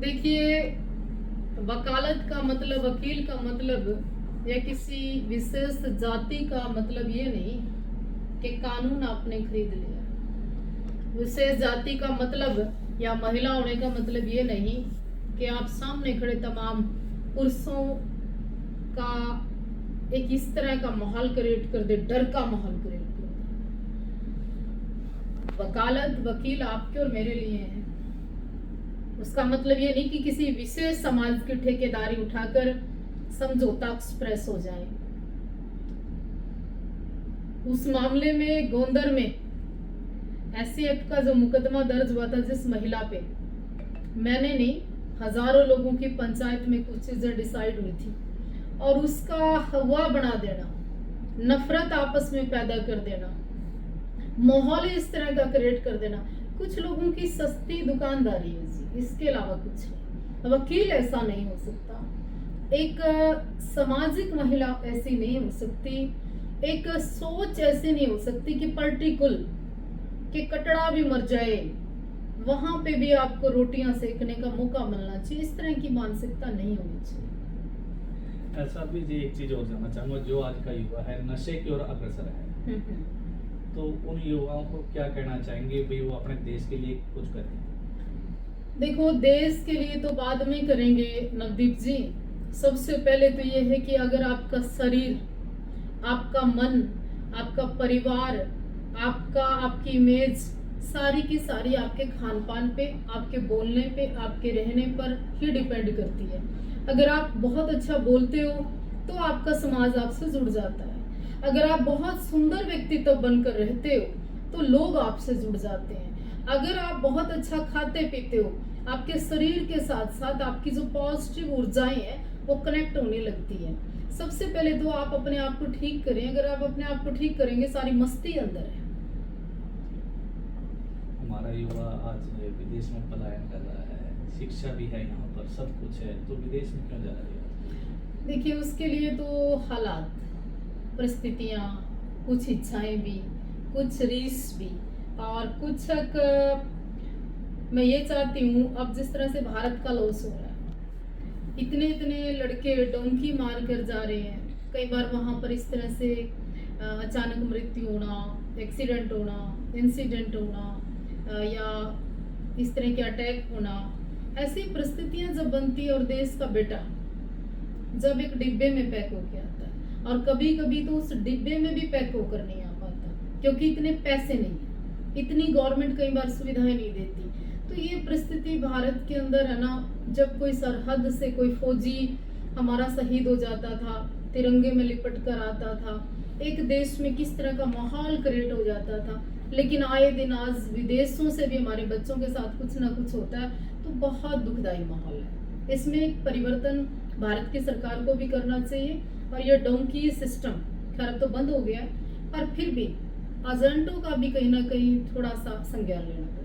देखिए, वकालत का मतलब, वकील का मतलब या किसी विशेष जाति का मतलब ये नहीं कि कानून आपने खरीद लिया। विशेष जाति का मतलब या महिला होने का मतलब ये नहीं कि आप सामने खड़े तमाम पुरुषों का एक इस तरह का माहौल क्रिएट कर दे, डर का माहौल क्रिएट कर दे। वकालत, वकील आपके और मेरे लिए हैं। उसका मतलब ये नहीं कि किसी विशेष समाज की ठेकेदारी उठाकर समझौता एक्सप्रेस हो जाए। उस मामले में गोंदर में ऐसी एक्ट का जो मुकदमा दर्ज हुआ था जिस महिला पे, मैंने नहीं, हजारों लोगों की पंचायत में कुछ चीजें डिसाइड हुई थी और उसका हवा बना देना, नफरत आपस में पैदा कर देना, माहौल इस तरह का क्रिएट कर देना, कुछ लोगों की सस्ती दुकानदारी है जी, इसके अलावा कुछ नहीं। वकील ऐसा नहीं हो सकता, एक सामाजिक महिला ऐसी नहीं हो सकती, एक सोच ऐसी नहीं हो सकती कि पर्टिकुलर कि कटड़ा भी मर जाए वहां पे भी आपको रोटियां सेकने का मौका मिलना चाहिए। इस तरह की मानसिकता नहीं होनी चाहिए। ऐसा भी जी एक चीज और जानना चाहूंगा, जो आज का युवा है नशे की ओर अग्रसर है, तो उन युवाओं को क्या कहना चाहेंगे भाई वो अपने देश के लिए कुछ करें? देखो, देश के लिए तो बाद में करेंगे नवदीप जी। सबसे पहले तो ये है कि अगर आपका शरीर, आपका मन, आपका परिवार, आपकी इमेज सारी की सारी आपके खान पान पे, आपके बोलने पे, आपके रहने पर ही डिपेंड करती है। अगर आप बहुत अच्छा बोलते हो तो आपका समाज आपसे जुड़ जाता है। अगर आप बहुत सुंदर व्यक्तित्व बनकर रहते हो तो लोग आपसे जुड़ जाते हैं। अगर आप बहुत अच्छा खाते पीते हो, आपके शरीर के साथ साथ आपकी जो पॉजिटिव ऊर्जाएं हैं वो कनेक्ट होने लगती है। सबसे पहले तो आप अपने आप को ठीक करें। अगर आप अपने आप को ठीक करेंगे, सारी मस्ती अंदर है। हमारा युवा आज विदेश में पलायन कर रहा है, शिक्षा भी है यहाँ पर, सब कुछ है, तो विदेश में क्यों जा रहा है? देखिए, उसके लिए तो हालात, परिस्थितियाँ, कुछ इच्छाएं भी, कुछ रीस भी, और कुछ मैं ये चाहती हूँ, अब जिस तरह से भारत का लॉस हो रहा है, इतने इतने लड़के डोंकी मार कर जा रहे हैं, कई बार वहाँ पर इस तरह से अचानक मृत्यु होना, एक्सीडेंट होना, इंसिडेंट होना, या इस तरह के अटैक होना, ऐसी परिस्थितियां जब बनती है और देश का बेटा जब एक डिब्बे में पैक होकर आता है, और कभी कभी तो उस डिब्बे में भी पैक होकर नहीं आ पाता क्योंकि इतने पैसे नहीं है, इतनी गवर्नमेंट कई बार सुविधाएं नहीं देती। तो ये परिस्थिति भारत के अंदर है ना, जब कोई सरहद से कोई फौजी हमारा शहीद हो जाता था, तिरंगे में लिपट कर आता था, एक देश में किस तरह का माहौल क्रिएट हो जाता था। लेकिन आए दिन आज विदेशों से भी हमारे बच्चों के साथ कुछ ना कुछ होता है, तो बहुत दुखदाई माहौल है। इसमें एक परिवर्तन भारत की सरकार को भी करना चाहिए। और ये डोंकी सिस्टम खैर तो बंद हो गया है, पर फिर भी एजेंटों का भी कहीं ना कहीं थोड़ा सा संज्ञान लेना पड़ेगा।